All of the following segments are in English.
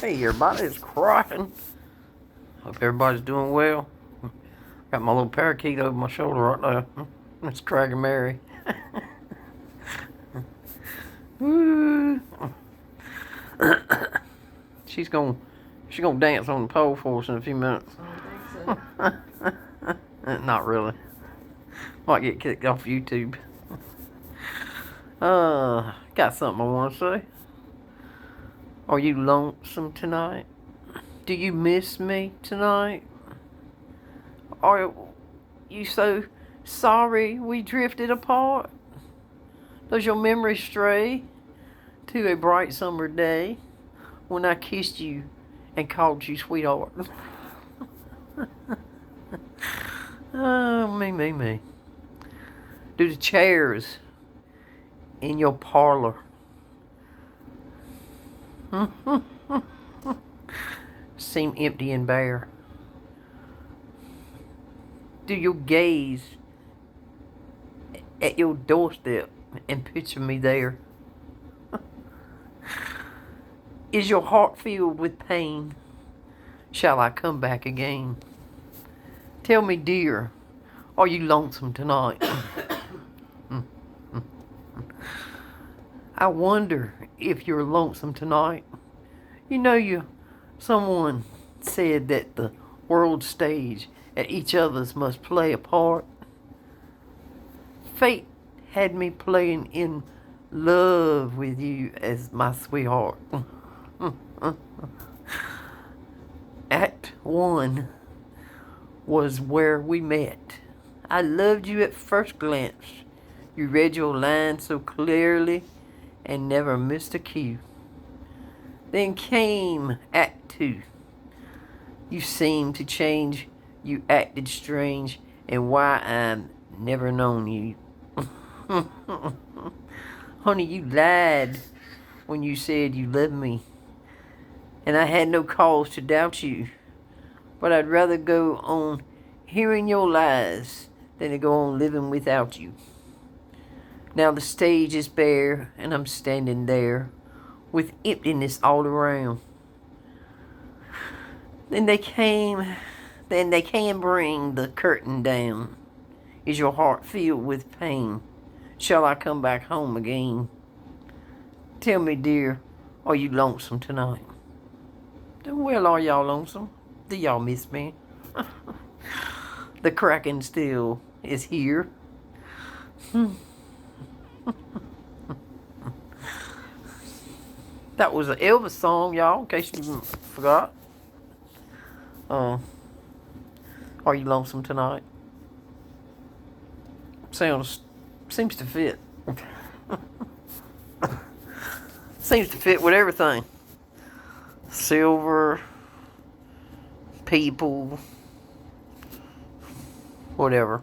Hey, everybody's cracking. Hope everybody's doing well. Got my little parakeet over my shoulder right now. It's Craig Mary. Woo. She's gonna dance on the pole for us in a few minutes. I don't think so. Not really. Might get kicked off YouTube. Got something I want to say. Are you lonesome tonight? Do you miss me tonight? Are you so sorry we drifted apart? Does your memory stray to a bright summer day when I kissed you and called you sweetheart? Oh, me. Do the chairs in your parlor seem empty and bare? Do you gaze at your doorstep and picture me there? Is your heart filled with pain? Shall I come back again? Tell me, dear, are you lonesome tonight? I wonder if you're lonesome tonight. You know, someone said that the world stage and each other's must play a part. Fate had me playing in love with you as my sweetheart. Act 1 was where we met. I loved you at first glance. You read your lines so clearly and never missed a cue. Then came Act 2. You seemed to change, you acted strange, and why I'm never known you. Honey, you lied when you said you loved me, and I had no cause to doubt you. But I'd rather go on hearing your lies than to go on living without you. Now the stage is bare, and I'm standing there with emptiness all around. Then they can bring the curtain down. Is your heart filled with pain? Shall I come back home again? Tell me, dear, are you lonesome tonight? Well, are y'all lonesome? Do y'all miss me? The Kraken still is here. That was an Elvis song, y'all, in case you forgot. Are you lonesome tonight? Seems to fit. Seems to fit with everything. Silver, people, whatever.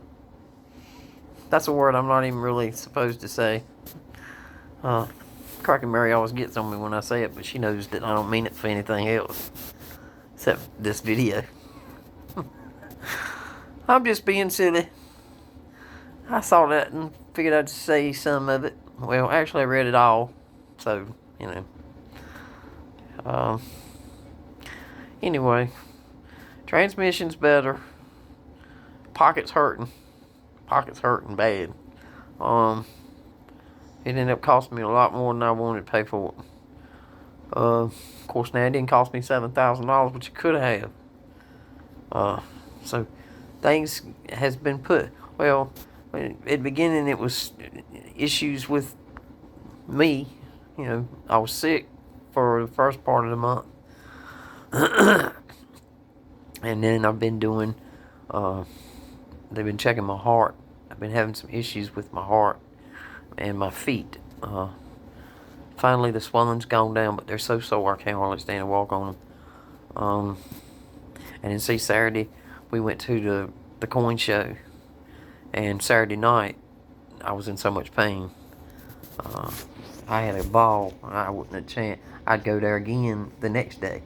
That's a word I'm not even really supposed to say. Cracking Mary always gets on me when I say it, but she knows that I don't mean it for anything else except this video. I'm just being silly. I saw that and figured I'd say some of it. Well, actually I read it all, so, anyway, transmission's better. Pocket's hurting bad. It ended up costing me a lot more than I wanted to pay for it. Of course, now it didn't cost me $7,000, but you could have. So things has been put. Well, at the beginning it was issues with me. I was sick for the first part of the month, and then I've been doing. They've been checking my heart. I've been having some issues with my heart and my feet. Finally, the swelling's gone down, but they're so sore I can't hardly stand and walk on them. And then Saturday, we went to the coin show. And Saturday night, I was in so much pain. I had a ball. I wouldn't have chance. I'd go there again the next day.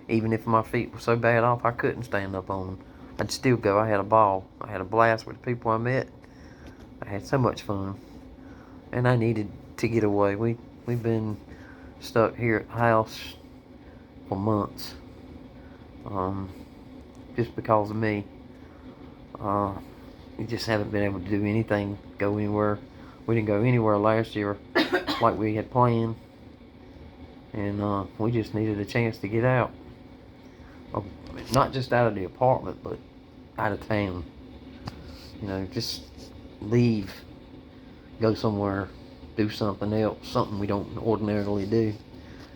Even if my feet were so bad off, I couldn't stand up on them. I'd still go. I had a ball. I had a blast with the people I met. I had so much fun. And I needed to get away. We've been stuck here at the house couple months, just because of me. We just haven't been able to do anything, go anywhere. We didn't go anywhere last year like we had planned, and we just needed a chance to get out. Not just out of the apartment, but out of town. You know, just leave, go somewhere, do something else, something we don't ordinarily do.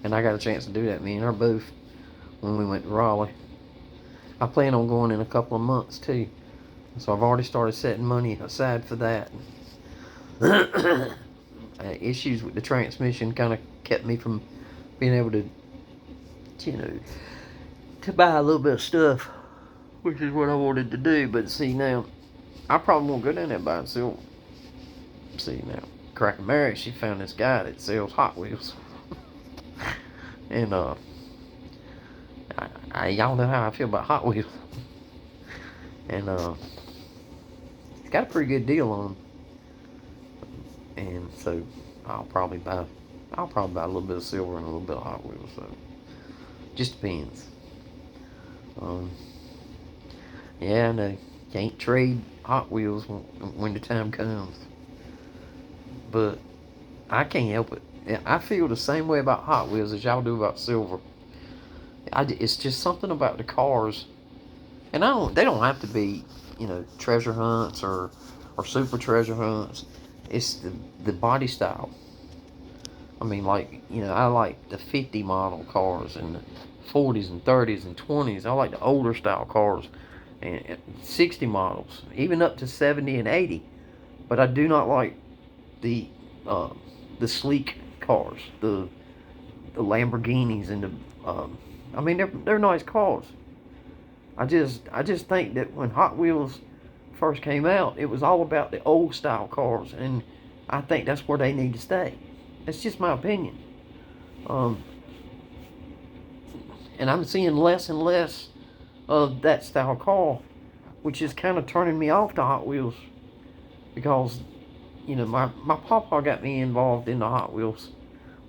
And I got a chance to do that, me and her both, when we went to Raleigh. I plan on going in a couple of months too, so I've already started setting money aside for that. Issues with the transmission kind of kept me from being able to, to buy a little bit of stuff, which is what I wanted to do. But see, now I probably won't go down there by myself. See, now Cracker Mary, she found this guy that sells Hot Wheels. And y'all know how I feel about Hot Wheels. And he's got a pretty good deal on them. And so I'll probably buy a little bit of silver and a little bit of Hot Wheels. So just depends. Yeah, I know. Can't trade Hot Wheels when the time comes. But I can't help it. I feel the same way about Hot Wheels as y'all do about silver. It's just something about the cars, and they don't have to be, treasure hunts or super treasure hunts. It's the body style. I mean, like, I like the 50 model cars and the 40s and 30s and 20s. I like the older style cars and 60 models, even up to 70 and 80. But I do not like the sleek cars, the Lamborghinis and I mean, they're nice cars. I just think that when Hot Wheels first came out, it was all about the old style cars, and I think that's where they need to stay. That's just my opinion. And I'm seeing less and less of that style car, which is kind of turning me off to Hot Wheels, because my papa got me involved in the Hot Wheels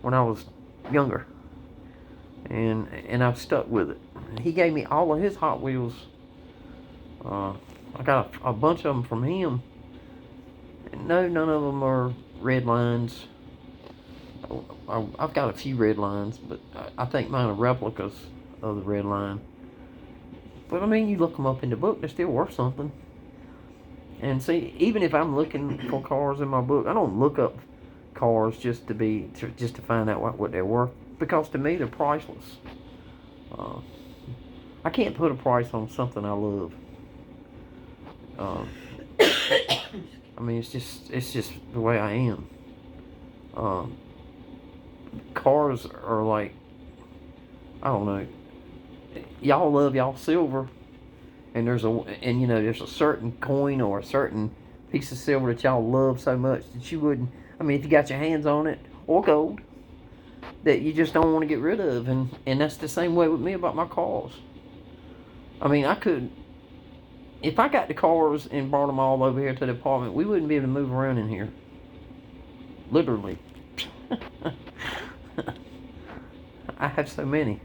when I was younger, and I've stuck with it. He gave me all of his Hot Wheels. I got a bunch of them from him. No, none of them are red lines. I've got a few red lines, but I think mine are replicas of the red line. But I mean, you look them up in the book, they're still worth something. And see, even if I'm looking for cars in my book, I don't look up cars just to find out what they're worth, because to me they're priceless. I can't put a price on something I love. I mean, it's just the way I am. Cars are like, I don't know. Y'all love y'all silver, and there's a certain coin or a certain piece of silver that y'all love so much that you wouldn't. I mean, if you got your hands on it, or gold, that you just don't want to get rid of, and that's the same way with me about my cars. I mean, I could, if I got the cars and brought them all over here to the apartment, we wouldn't be able to move around in here. Literally. I have so many.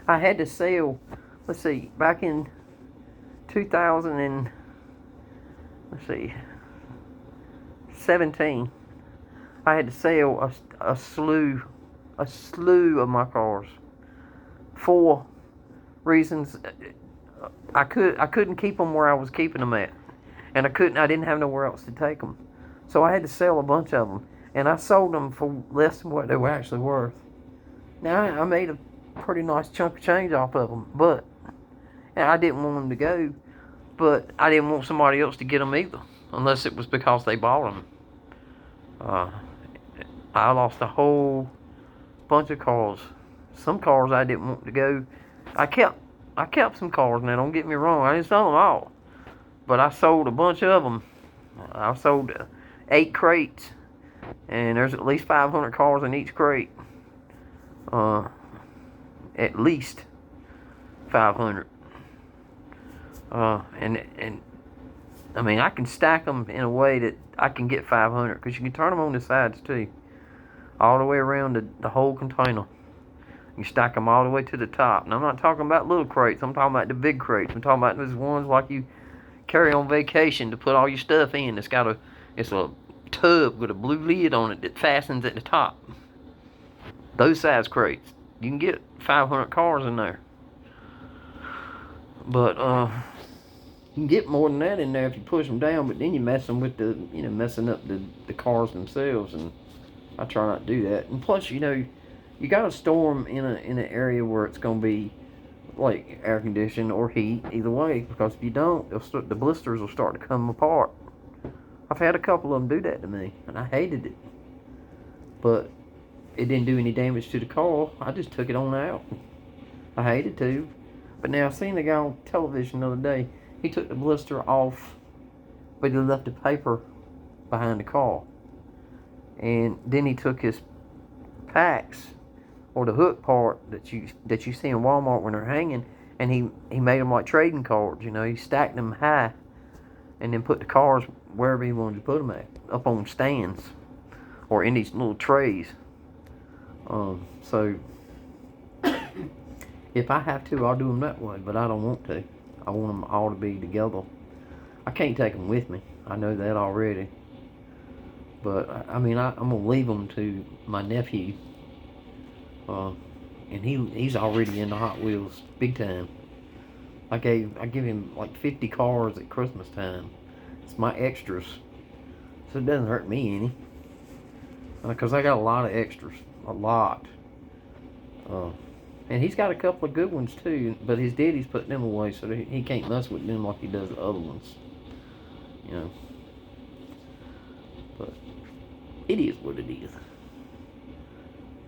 I had to sell, let's see, back in 2017, I had to sell a slew of my cars for reasons. I couldn't keep them where I was keeping them at, and I didn't have nowhere else to take them, so I had to sell a bunch of them, and I sold them for less than what they were actually worth. Now I made a pretty nice chunk of change off of them, and I didn't want them to go, but I didn't want somebody else to get them either, unless it was because they bought them. I lost a whole bunch of cars. Some cars I didn't want to go. I kept some cars. Now, don't get me wrong, I didn't sell them all, but I sold a bunch of them. I sold 8 crates, and there's at least 500 cars in each crate. At least 500. And I mean, I can stack them in a way that I can get 500, because you can turn them on the sides too, all the way around the whole container. You stack them all the way to the top. And I'm not talking about little crates. I'm talking about the big crates. I'm talking about those ones like you carry on vacation to put all your stuff in. It's a tub with a blue lid on it that fastens at the top. Those size crates. You can get 500 cars in there. But you can get more than that in there if you push them down. But then you're messing with messing up the cars themselves. And I try not to do that. And plus, you gotta store them in an area where it's gonna be like air conditioned or heat, either way. Because if you don't, the blisters will start to come apart. I've had a couple of them do that to me, and I hated it. But it didn't do any damage to the car. I just took it on out. I hated to. But now I seen the guy on television the other day. He took the blister off, but he left the paper behind the car. And then he took his packs, or the hook part that you see in Walmart when they're hanging, and he made them like trading cards. He stacked them high, and then put the cars wherever he wanted to put them at, up on stands, or in these little trays. So if I have to, I'll do them that way, but I don't want to. I want them all to be together. I can't take them with me. I know that already. But I mean, I'm gonna leave them to my nephew. And he's already into Hot Wheels big time. I give him like 50 cars at Christmas time. It's my extras, so it doesn't hurt me any. Because I got a lot of extras, a lot. And he's got a couple of good ones too, but his daddy's putting them away, so he can't mess with them like he does the other ones. But it is what it is.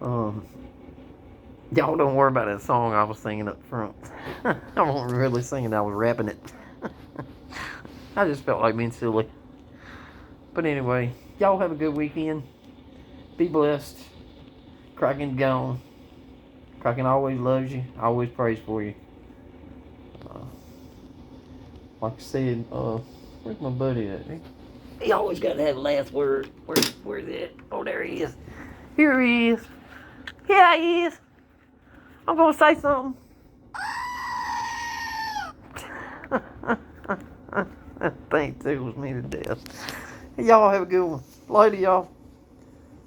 Y'all don't worry about that song I was singing up front. I wasn't really singing, I was rapping it. I just felt like being silly. But anyway, y'all have a good weekend. Be blessed. Kraken's gone. Kraken always loves you, always prays for you. Like I said, where's my buddy at? He always got to have the last word. Where's it? Oh, there he is. Here he is. Here he is. I'm going to say something. That thing tickles me to death. Y'all have a good one. Later, y'all.